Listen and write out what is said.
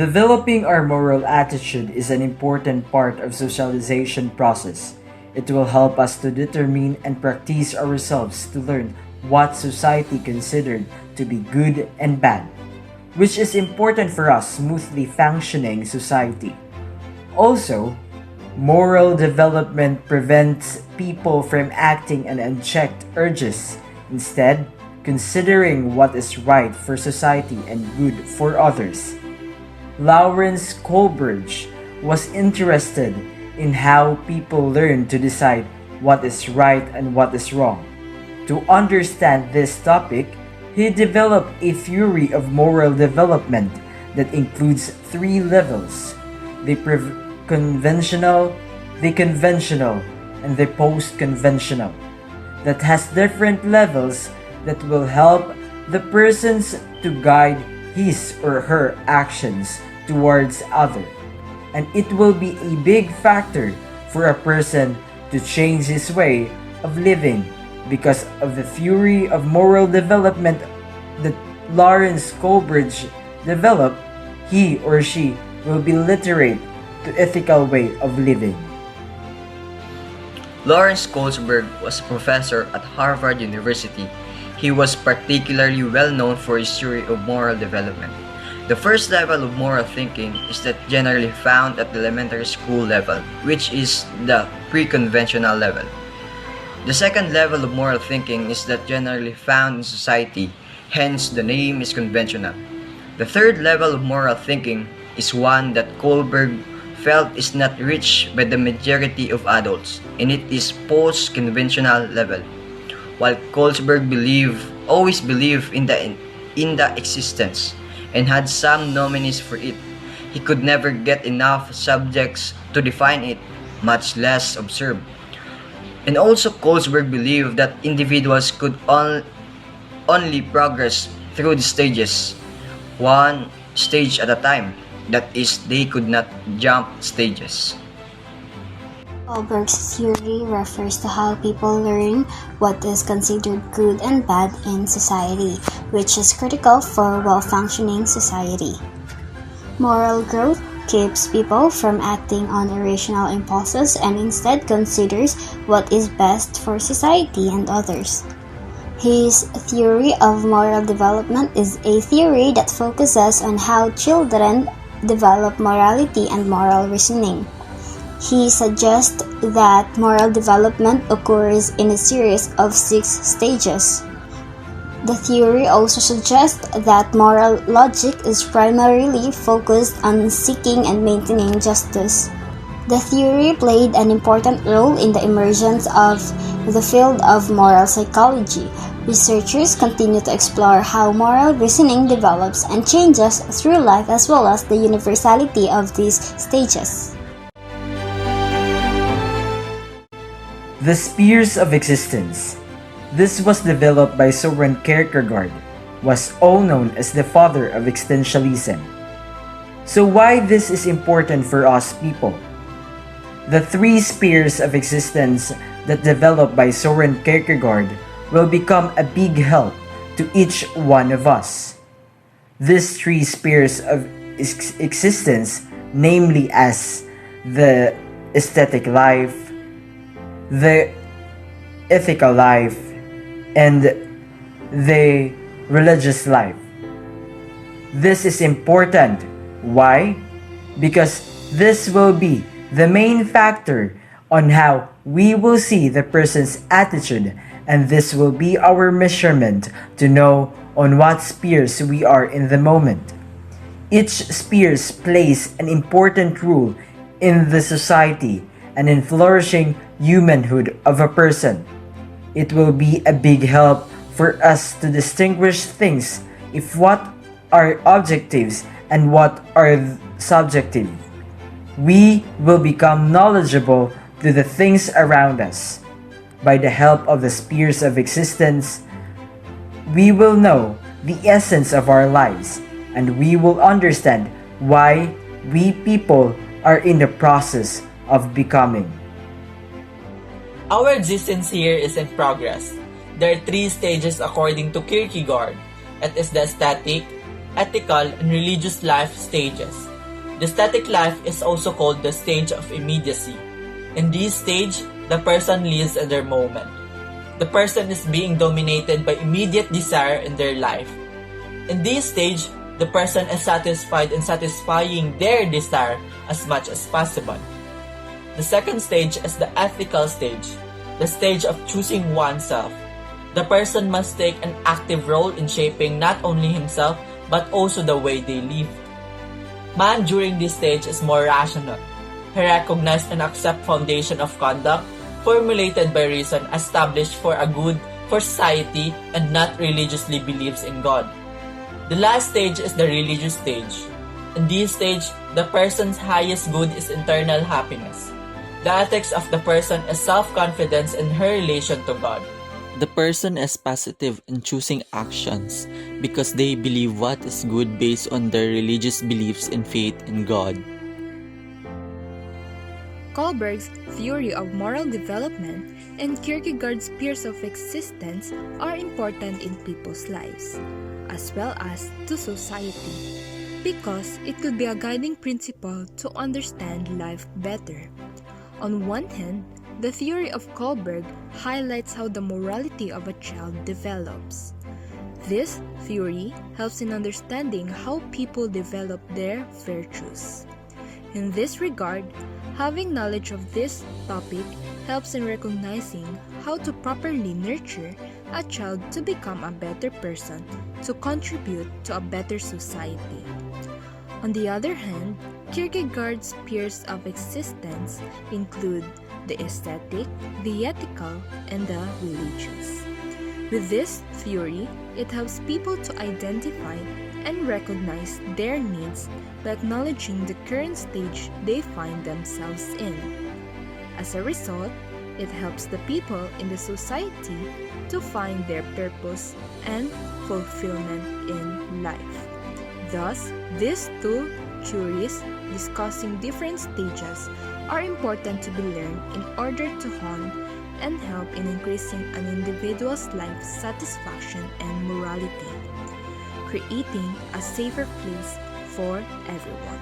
Developing our moral attitude is an important part of socialization process. It will help us to determine and practice ourselves to learn what society considered to be good and bad, which is important for us smoothly functioning society. Also, moral development prevents people from acting on unchecked urges, instead considering what is right for society and good for others. Lawrence Kohlberg was interested in how people learn to decide what is right and what is wrong. To understand this topic, he developed a theory of moral development that includes three levels: the conventional, and the post-conventional, that has different levels that will help the persons to guide his or her actions towards other. And it will be a big factor for a person to change his way of living because of the theory of moral development that Lawrence Kohlberg developed. He or she will be literate to ethical way of living. Lawrence Kohlberg was a professor at Harvard University. He was particularly well known for his theory of moral development. The first level of moral thinking is that generally found at the elementary school level, which is the pre-conventional level. The second level of moral thinking is that generally found in society, hence the name is conventional. The third level of moral thinking is one that Kohlberg felt is not reached by the majority of adults, and it is post-conventional level. While Kohlberg always believed in the existence and had some nominees for it, he could never get enough subjects to define it, much less observe. And also Kohlberg believed that individuals could only progress through the stages, one stage at a time. That is, they could not jump stages. Kohlberg's theory refers to how people learn what is considered good and bad in society, which is critical for a well-functioning society. Moral growth keeps people from acting on irrational impulses and instead considers what is best for society and others. His theory of moral development is a theory that focuses on how children develop morality and moral reasoning. He suggests that moral development occurs in a series of 6 stages. The theory also suggests that moral logic is primarily focused on seeking and maintaining justice. The theory played an important role in the emergence of the field of moral psychology. Researchers continue to explore how moral reasoning develops and changes through life as well as the universality of these stages. The spheres of existence. This was developed by Soren Kierkegaard, was all known as the father of existentialism. So why this is important for us people? The 3 spheres of existence that developed by Soren Kierkegaard will become a big help to each one of us. These 3 spheres of existence, namely as the aesthetic life, the ethical life, and the religious life. This is important. Why? Because this will be the main factor on how we will see the person's attitude, and this will be our measurement to know on what spheres we are in the moment. Each sphere plays an important role in the society and in flourishing humanhood of a person. It will be a big help for us to distinguish things if what are objectives and what are subjective. We will become knowledgeable to the things around us. By the help of the spheres of existence, we will know the essence of our lives, and we will understand why we people are in the process of becoming. Our existence here is in progress. There are 3 stages according to Kierkegaard. It is the aesthetic, ethical, and religious life stages. The static life is also called the stage of immediacy. In this stage, the person lives in their moment. The person is being dominated by immediate desire in their life. In this stage, the person is satisfied in satisfying their desire as much as possible. The second stage is the ethical stage, the stage of choosing oneself. The person must take an active role in shaping not only himself but also the way they live. Man during this stage is more rational. He recognizes and accepts foundation of conduct formulated by reason established for a good for society and not religiously believes in God. The last stage is the religious stage. In this stage, the person's highest good is internal happiness. The ethics of the person is self-confidence in her relation to God. The person is positive in choosing actions because they believe what is good based on their religious beliefs and faith in God. Kohlberg's theory of moral development and Kierkegaard's spheres of existence are important in people's lives, as well as to society, because it could be a guiding principle to understand life better. On one hand, the theory of Kohlberg highlights how the morality of a child develops. This theory helps in understanding how people develop their virtues. In this regard, having knowledge of this topic helps in recognizing how to properly nurture a child to become a better person to contribute to a better society. On the other hand, Kierkegaard's spheres of existence include the aesthetic, the ethical, and the religious. With this theory, it helps people to identify and recognize their needs by acknowledging the current stage they find themselves in. As a result, it helps the people in the society to find their purpose and fulfillment in life. Thus, these two theories discussing different stages are important to be learned in order to hone and help in increasing an individual's life satisfaction and morality, creating a safer place for everyone.